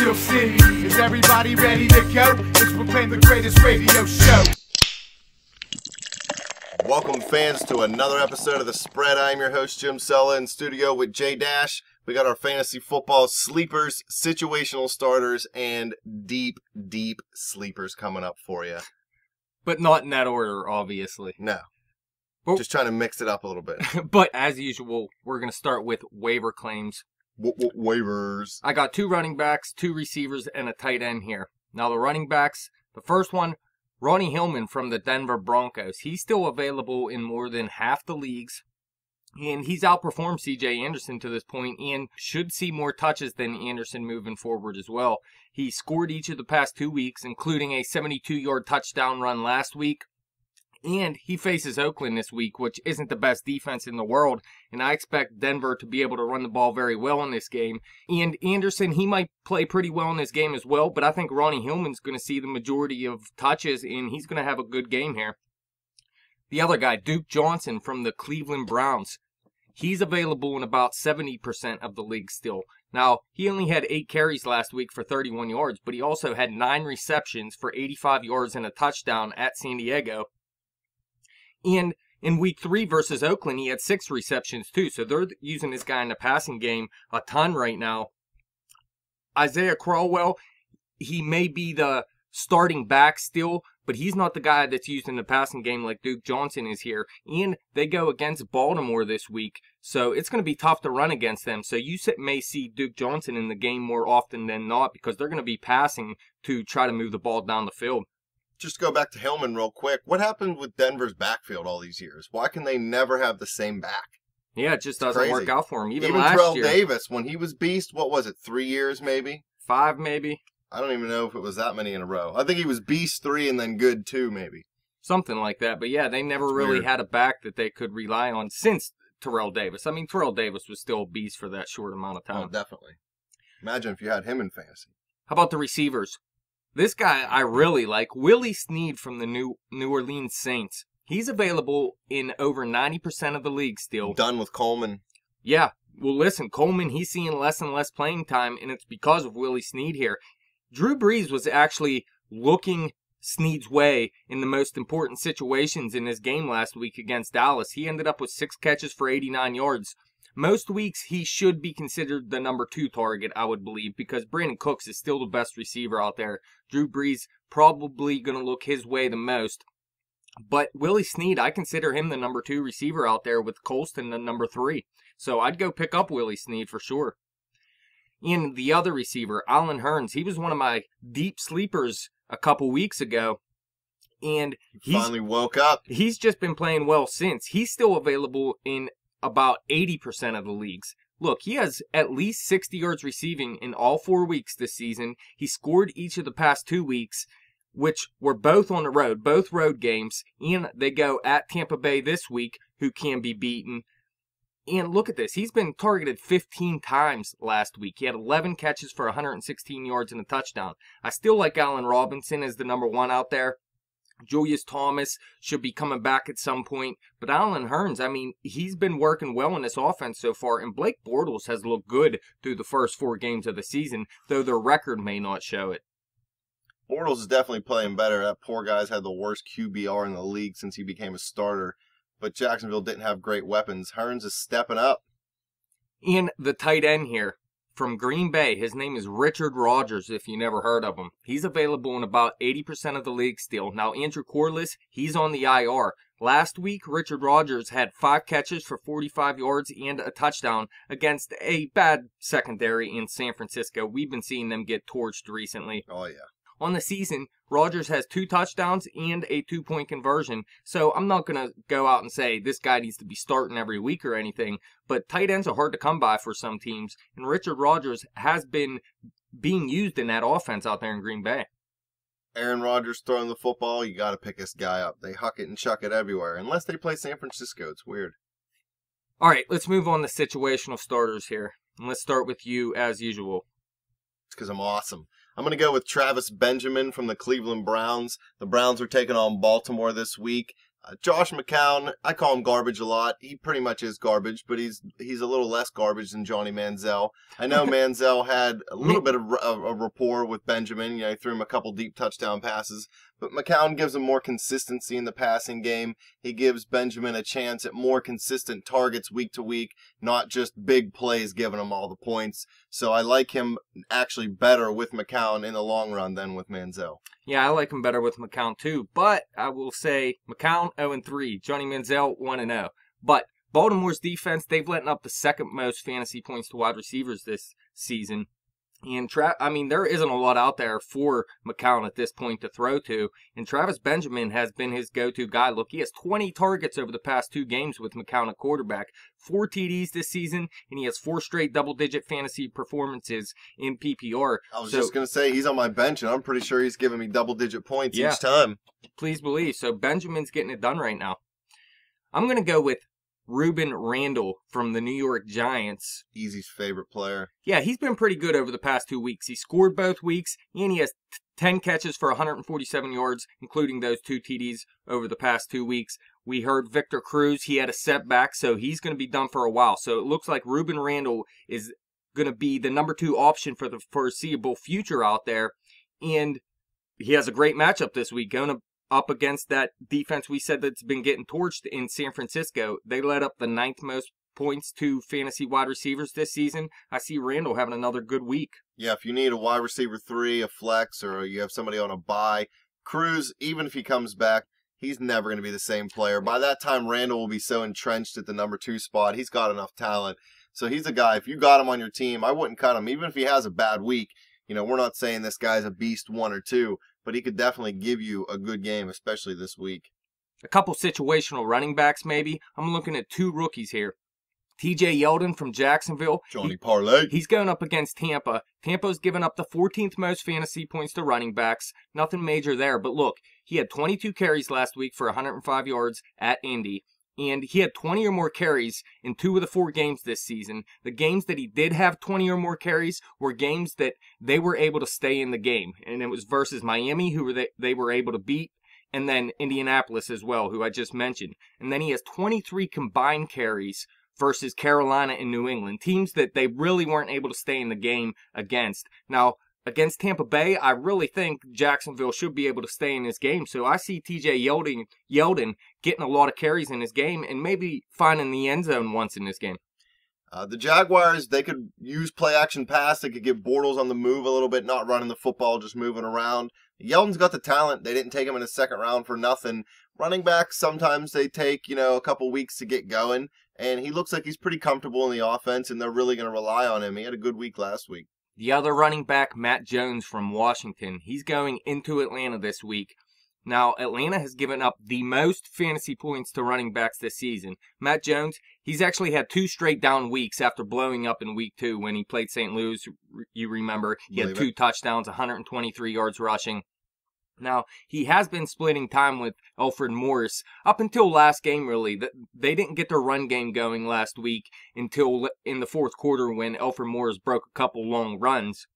Steel City. Is everybody ready to go? It's proclaimed the greatest radio show. Welcome, fans, to another episode of The Spread. I'm your host, Jim Sella, in studio with J Dash. We got our fantasy football sleepers, situational starters, and deep sleepers coming up for you. But not in that order, obviously. No. Well, just trying to mix it up a little bit. But as usual, we're going to start with waiver claims. Waivers. I got 2 running backs, 2 receivers, and a tight end here. Now the running backs, the first one, Ronnie Hillman from the Denver Broncos. He's still available in more than half the leagues. And he's outperformed C.J. Anderson to this point and should see more touches than Anderson moving forward as well. He scored each of the past 2 weeks, including a 72-yard touchdown run last week. And he faces Oakland this week, which isn't the best defense in the world. And I expect Denver to be able to run the ball very well in this game. And Anderson, he might play pretty well in this game as well. But I think Ronnie Hillman's going to see the majority of touches, and he's going to have a good game here. The other guy, Duke Johnson from the Cleveland Browns. He's available in about 70% of the league still. Now, he only had 8 carries last week for 31 yards, but he also had 9 receptions for 85 yards and a touchdown at San Diego. And in week 3 versus Oakland, he had 6 receptions too. So they're using this guy in the passing game a ton right now. Isaiah Crowell, he may be the starting back still, but he's not the guy that's used in the passing game like Duke Johnson is here. And they go against Baltimore this week, so it's going to be tough to run against them. So you may see Duke Johnson in the game more often than not because they're going to be passing to try to move the ball down the field. Just go back to Hillman real quick. What happened with Denver's backfield all these years? Why can they never have the same back? Yeah, it just doesn't work out for him. Even last Terrell year. Davis, when he was beast, what was it, 3 years maybe? 5 maybe. I don't even know if it was that many in a row. I think he was beast 3 and then good 2 maybe. Something like that. But yeah, they never really had a back that they could rely on since Terrell Davis. I mean, Terrell Davis was still a beast for that short amount of time. Oh, definitely. Imagine if you had him in fantasy. How about the receivers? This guy I really like, Willie Snead from the New Orleans Saints. He's available in over 90% of the league still. Done with Coleman. Yeah. Well, listen, Coleman, he's seeing less and less playing time, and it's because of Willie Snead here. Drew Brees was actually looking Snead's way in the most important situations in his game last week against Dallas. He ended up with 6 catches for 89 yards. Most weeks, he should be considered the number 2 target, I would believe, because Brandon Cooks is still the best receiver out there. Drew Brees probably going to look his way the most. But Willie Snead, I consider him the number 2 receiver out there with Colston the number 3. So I'd go pick up Willie Snead for sure. And the other receiver, Allen Hurns, he was one of my deep sleepers a couple weeks ago. And he finally woke up. He's just been playing well since. He's still available in about 80% of the leagues. Look, he has at least 60 yards receiving in all 4 weeks this season. He scored each of the past 2 weeks, which were both on the road, both road games. And they go at Tampa Bay this week, who can be beaten. And look at this. He's been targeted 15 times last week. He had 11 catches for 116 yards and a touchdown. I still like Allen Robinson as the number 1 out there. Julius Thomas should be coming back at some point. But Allen Hurns, I mean, he's been working well in this offense so far. And Blake Bortles has looked good through the first 4 games of the season, though their record may not show it. Bortles is definitely playing better. That poor guy's had the worst QBR in the league since he became a starter. But Jacksonville didn't have great weapons. Hurns is stepping up. And the tight end here from Green Bay, his name is Richard Rodgers, if you never heard of him. He's available in about 80% of the league still. Now, Andrew Corliss, he's on the IR. Last week, Richard Rodgers had 5 catches for 45 yards and a touchdown against a bad secondary in San Francisco. We've been seeing them get torched recently. Oh, yeah. On the season, Rodgers has 2 touchdowns and a 2-point conversion. So I'm not going to go out and say this guy needs to be starting every week or anything. But tight ends are hard to come by for some teams. And Richard Rodgers has been being used in that offense out there in Green Bay. Aaron Rodgers throwing the football, you got to pick this guy up. They huck it and chuck it everywhere. Unless they play San Francisco, it's weird. All right, let's move on to situational starters here. And let's start with you as usual. It's because I'm awesome. I'm going to go with Travis Benjamin from the Cleveland Browns. The Browns are taking on Baltimore this week. Josh McCown, I call him garbage a lot. He pretty much is garbage, but he's a little less garbage than Johnny Manziel. I know Manziel had a little bit of a rapport with Benjamin. You know, he threw him a couple deep touchdown passes. But McCown gives him more consistency in the passing game. He gives Benjamin a chance at more consistent targets week to week, not just big plays giving him all the points. So I like him actually better with McCown in the long run than with Manziel. Yeah, I like him better with McCown too. But I will say McCown 0-3, Johnny Manziel 1-0. But Baltimore's defense, they've let up the second most fantasy points to wide receivers this season. And there isn't a lot out there for McCown at this point to throw to. And Travis Benjamin has been his go-to guy. Look, he has 20 targets over the past 2 games with McCown at quarterback, 4 TDs this season, and he has 4 straight double-digit fantasy performances in PPR. I was just going to say, he's on my bench, and I'm pretty sure he's giving me double-digit points each time. Please believe. So Benjamin's getting it done right now. I'm going to go with Ruben Randall from the New York Giants. Easy's favorite player. Yeah, he's been pretty good over the past 2 weeks. He scored both weeks, and he has 10 catches for 147 yards, including those 2 TDs over the past 2 weeks. We heard Victor Cruz, he had a setback, so he's going to be done for a while. So it looks like Ruben Randall is going to be the number 2 option for the foreseeable future out there. And he has a great matchup this week, going up against that defense we said that's been getting torched in San Francisco. They led up the 9th most points to fantasy wide receivers this season. I see Randall having another good week. Yeah, if you need a wide receiver 3, a flex, or you have somebody on a bye, Cruz, even if he comes back, he's never going to be the same player. By that time, Randall will be so entrenched at the number 2 spot. He's got enough talent. So he's a guy, if you got him on your team, I wouldn't cut him. Even if he has a bad week, you know, we're not saying this guy's a beast 1 or 2, but he could definitely give you a good game, especially this week. A couple situational running backs, maybe. I'm looking at 2 rookies here. TJ Yeldon from Jacksonville. Johnny Parlay. He's going up against Tampa. Tampa's given up the 14th most fantasy points to running backs. Nothing major there, but look, he had 22 carries last week for 105 yards at Indy. And he had 20 or more carries in 2 of the 4 games this season. The games that he did have 20 or more carries were games that they were able to stay in the game. And it was versus Miami, who they were able to beat, and then Indianapolis as well, who I just mentioned. And then he has 23 combined carries versus Carolina and New England, teams that they really weren't able to stay in the game against. Now, against Tampa Bay, I really think Jacksonville should be able to stay in this game. So I see TJ Yeldon getting a lot of carries in this game and maybe finding the end zone once in this game. The Jaguars, they could use play-action pass. They could get Bortles on the move a little bit, not running the football, just moving around. Yeldon's got the talent. They didn't take him in the 2nd round for nothing. Running backs, sometimes they take, a couple weeks to get going. And he looks like he's pretty comfortable in the offense, and they're really going to rely on him. He had a good week last week. The other running back, Matt Jones from Washington, he's going into Atlanta this week. Now, Atlanta has given up the most fantasy points to running backs this season. Matt Jones, he's actually had 2 straight down weeks after blowing up in week 2 when he played St. Louis. You remember, he had 2 touchdowns, 123 yards rushing. Now, he has been splitting time with Alfred Morris up until last game, really. They didn't get their run game going last week until in the 4th quarter when Alfred Morris broke a couple long runs.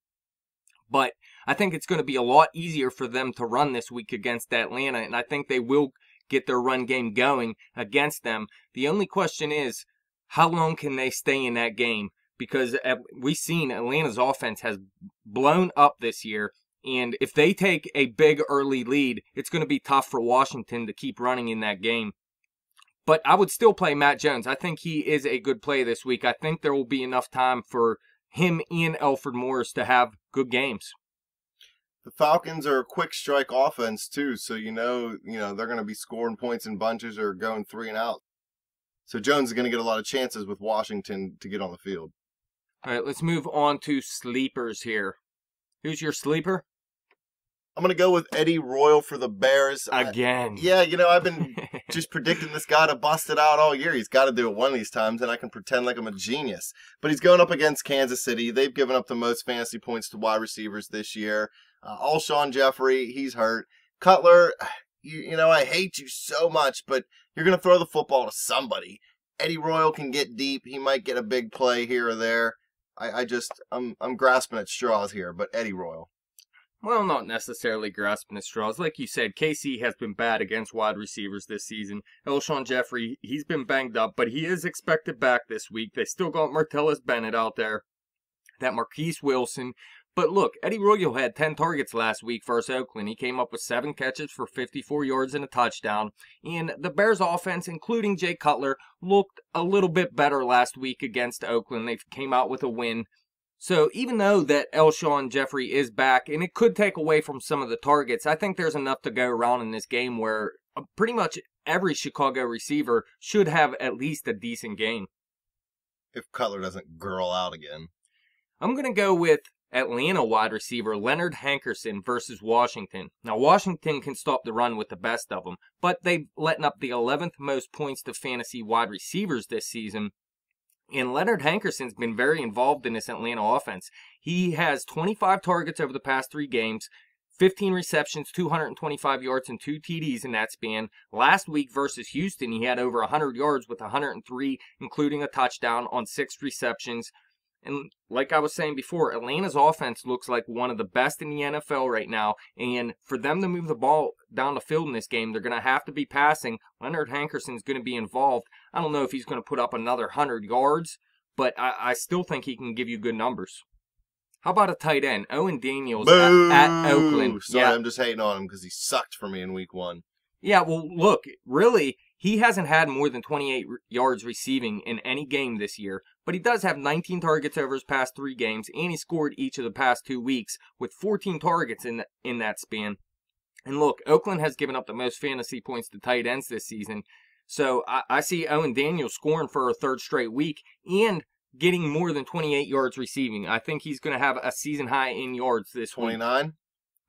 But I think it's going to be a lot easier for them to run this week against Atlanta, and I think they will get their run game going against them. The only question is, how long can they stay in that game? Because we've seen Atlanta's offense has blown up this year. And if they take a big early lead, it's going to be tough for Washington to keep running in that game. But I would still play Matt Jones. I think he is a good play this week. I think there will be enough time for him and Alfred Morris to have good games. The Falcons are a quick strike offense too, so you know they're going to be scoring points in bunches or going 3 and out. So Jones is going to get a lot of chances with Washington to get on the field. All right, let's move on to sleepers here. Who's your sleeper? I'm going to go with Eddie Royal for the Bears. Again. I've been just predicting this guy to bust it out all year. He's got to do it one of these times, and I can pretend like I'm a genius. But he's going up against Kansas City. They've given up the most fantasy points to wide receivers this year. Alshon Jeffrey, he's hurt. Cutler, I hate you so much, but you're going to throw the football to somebody. Eddie Royal can get deep. He might get a big play here or there. I'm grasping at straws here, but Eddie Royal. Well, not necessarily grasping at straws. Like you said, KC has been bad against wide receivers this season. Elshon Jeffrey, he's been banged up, but he is expected back this week. They still got Martellus Bennett out there, that Marquise Wilson. But look, Eddie Royal had 10 targets last week versus Oakland. He came up with 7 catches for 54 yards and a touchdown. And the Bears offense, including Jay Cutler, looked a little bit better last week against Oakland. They came out with a win. So even though that Elshon Jeffrey is back, and it could take away from some of the targets, I think there's enough to go around in this game where pretty much every Chicago receiver should have at least a decent game. If Cutler doesn't girl out again. I'm going to go with Atlanta wide receiver Leonard Hankerson versus Washington. Now, Washington can stop the run with the best of them, but they've letting up the 11th most points to fantasy wide receivers this season. And Leonard Hankerson's been very involved in this Atlanta offense. He has 25 targets over the past 3 games, 15 receptions, 225 yards, and 2 TDs in that span. Last week versus Houston, he had over 100 yards with 103, including a touchdown on 6 receptions. And like I was saying before, Atlanta's offense looks like one of the best in the NFL right now. And for them to move the ball down the field in this game, they're going to have to be passing. Leonard Hankerson's going to be involved. I don't know if he's going to put up another 100 yards, but I still think he can give you good numbers. How about a tight end? Owen Daniels at Oakland. Sorry, yeah. I'm just hating on him because he sucked for me in week 1. Yeah, well, look, really, he hasn't had more than 28 yards receiving in any game this year, but he does have 19 targets over his past 3 games, and he scored each of the past 2 weeks with 14 targets in that span. And look, Oakland has given up the most fantasy points to tight ends this season, so I see Owen Daniels scoring for a 3rd straight week and getting more than 28 yards receiving. I think he's going to have a season high in yards this 29? week.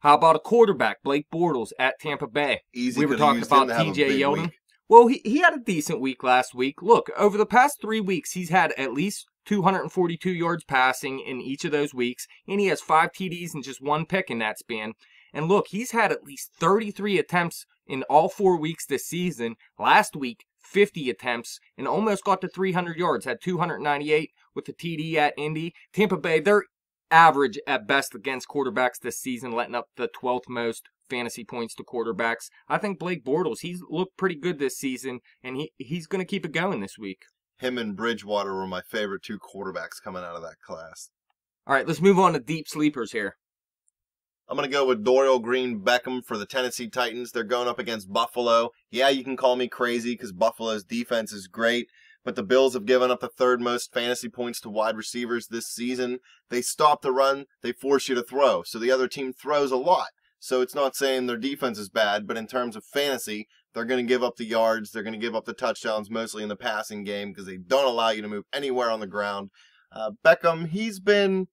How about a quarterback, Blake Bortles at Tampa Bay? Easy. We were talking about TJ Yeldon. Well, he had a decent week last week. Look, over the past 3 weeks, he's had at least 242 yards passing in each of those weeks, and he has 5 TDs and just 1 pick in that span. And look, he's had at least 33 attempts in all 4 weeks this season. Last week, 50 attempts, and almost got to 300 yards. Had 298 with the TD at Indy. Tampa Bay, they're average at best against quarterbacks this season, letting up the 12th most fantasy points to quarterbacks. I think Blake Bortles, he's looked pretty good this season, and he's going to keep it going this week. Him and Bridgewater were my favorite 2 quarterbacks coming out of that class. All right, let's move on to deep sleepers here. I'm going to go with Dorial Green Beckham for the Tennessee Titans. They're going up against Buffalo. Yeah, you can call me crazy because Buffalo's defense is great, but the Bills have given up the 3rd most fantasy points to wide receivers this season. They stop the run, they force you to throw, so the other team throws a lot. So it's not saying their defense is bad, but in terms of fantasy, they're going to give up the yards, they're going to give up the touchdowns, mostly in the passing game, because they don't allow you to move anywhere on the ground. Beckham, he's been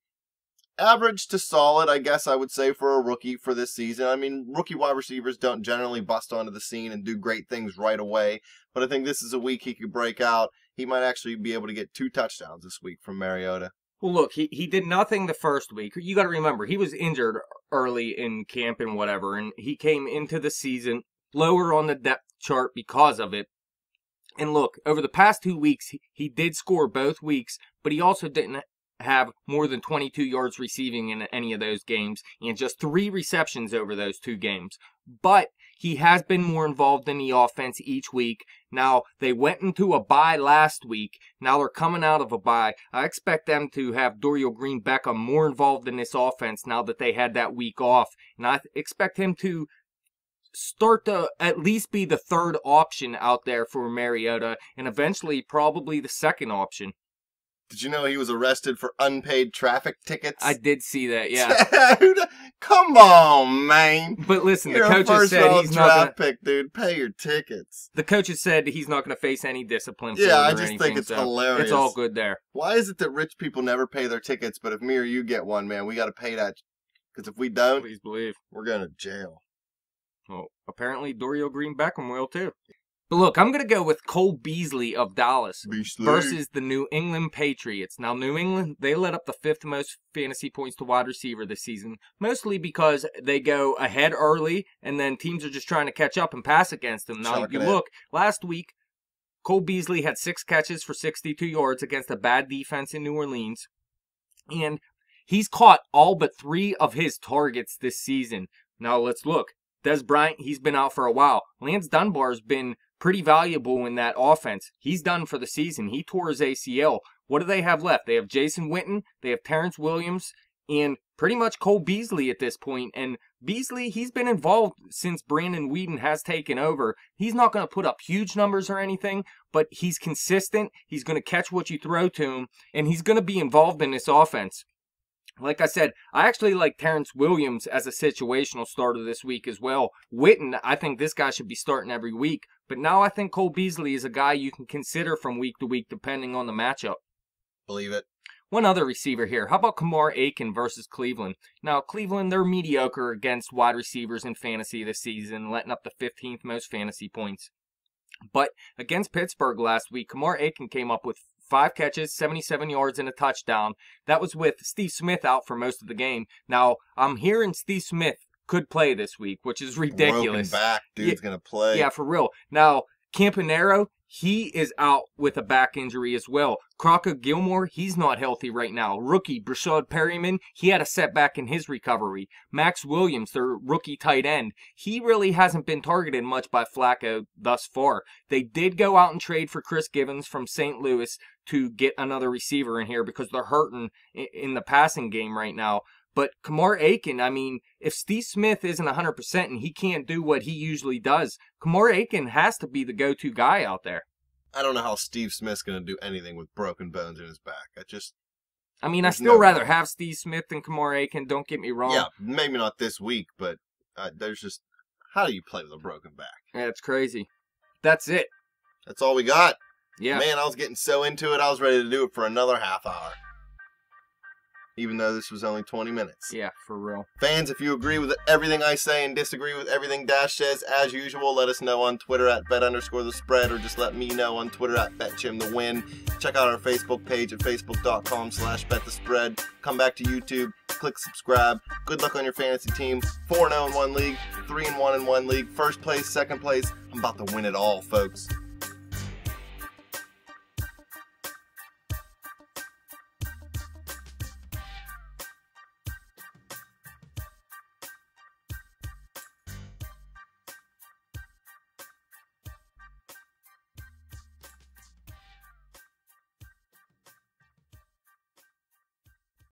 average to solid, I guess I would say, for a rookie for this season. I mean, rookie wide receivers don't generally bust onto the scene and do great things right away, but I think this is a week he could break out. He might actually be able to get 2 touchdowns this week from Mariota. Well, look, he did nothing the first week. You got to remember, he was injured early in camp and whatever, and he came into the season lower on the depth chart because of it. And look, over the past 2 weeks, he did score both weeks, but he also didn't have more than 22 yards receiving in any of those games, and just 3 receptions over those 2 games. But he has been more involved in the offense each week. Now, they went into a bye last week. Now they're coming out of a bye. I expect them to have Dorial Green Beckham more involved in this offense now that they had that week off. And I expect him to start to at least be the 3rd option out there for Mariota, and eventually probably the 2nd option. Did you know he was arrested for unpaid traffic tickets? I did see that, yeah. Dude, come on, man. But listen, You're the coaches said he's not draft going to... pick, dude. Pay your tickets. The coaches said he's not going to face any discipline. Yeah, I or just anything, think it's so hilarious. It's all good there. Why is it that rich people never pay their tickets, but if me or you get one, man, we got to pay that? Because if we don't, Please believe. we're going to jail. Well, apparently Dorial Green Beckham will too. But look, I'm going to go with Cole Beasley of Dallas versus the New England Patriots. Now, New England, they let up the 5th most fantasy points to wide receiver this season, mostly because they go ahead early, and then teams are just trying to catch up and pass against them. Now, if you look, last week, Cole Beasley had 6 catches for 62 yards against a bad defense in New Orleans, and He's caught all but 3 of his targets this season. Now let's look. Des Bryant, he's been out for a while. Lance Dunbar's been pretty valuable in that offense. He's done for the season. He tore his ACL. What do they have left? They have Jason Witten, they have Terrence Williams, and pretty much Cole Beasley at this point. And Beasley, he's been involved since Brandon Weeden has taken over. He's not going to put up huge numbers or anything, but he's consistent. He's going to catch what you throw to him, and he's going to be involved in this offense. Like I said, I actually like Terrence Williams as a situational starter this week as well. Witten, I think this guy should be starting every week. But now I think Cole Beasley is a guy you can consider from week to week depending on the matchup. Believe it. One other receiver here. How about Kamar Aiken versus Cleveland? Now, Cleveland, they're mediocre against wide receivers in fantasy this season, letting up the 15th most fantasy points. But against Pittsburgh last week, Kamar Aiken came up with 5 catches, 77 yards, and a touchdown. That was with Steve Smith out for most of the game. Now, I'm hearing Steve Smith could play this week, which is ridiculous. Broken back, dude's going to play. Yeah, for real. Now, Campanaro, he is out with a back injury as well. Crocker Gilmore, he's not healthy right now. Rookie Brashad Perryman, he had a setback in his recovery. Max Williams, their rookie tight end, he really hasn't been targeted much by Flacco thus far. They did go out and trade for Chris Givens from St. Louis to get another receiver in here because they're hurting in the passing game right now. But Kamar Aiken, I mean, if Steve Smith isn't 100% and he can't do what he usually does, Kamar Aiken has to be the go-to guy out there. I don't know how Steve Smith's going to do anything with broken bones in his back. I still rather have Steve Smith than Kamar Aiken, don't get me wrong. Yeah, maybe not this week, but there's just, how do you play with a broken back? Yeah, it's crazy. That's it. That's all we got. Yeah. Man, I was getting so into it, I was ready to do it for another half hour. Even though this was only 20 minutes. Yeah, for real. Fans, if you agree with everything I say and disagree with everything Dash says, as usual, let us know on Twitter at bet_the_spread, or just let me know on Twitter at betchimthewin. Check out our Facebook page at facebook.com/betthespread. Come back to YouTube, click subscribe. Good luck on your fantasy team. 4-0 in one league, 3-1 in one league. First place, second place. I'm about to win it all, folks.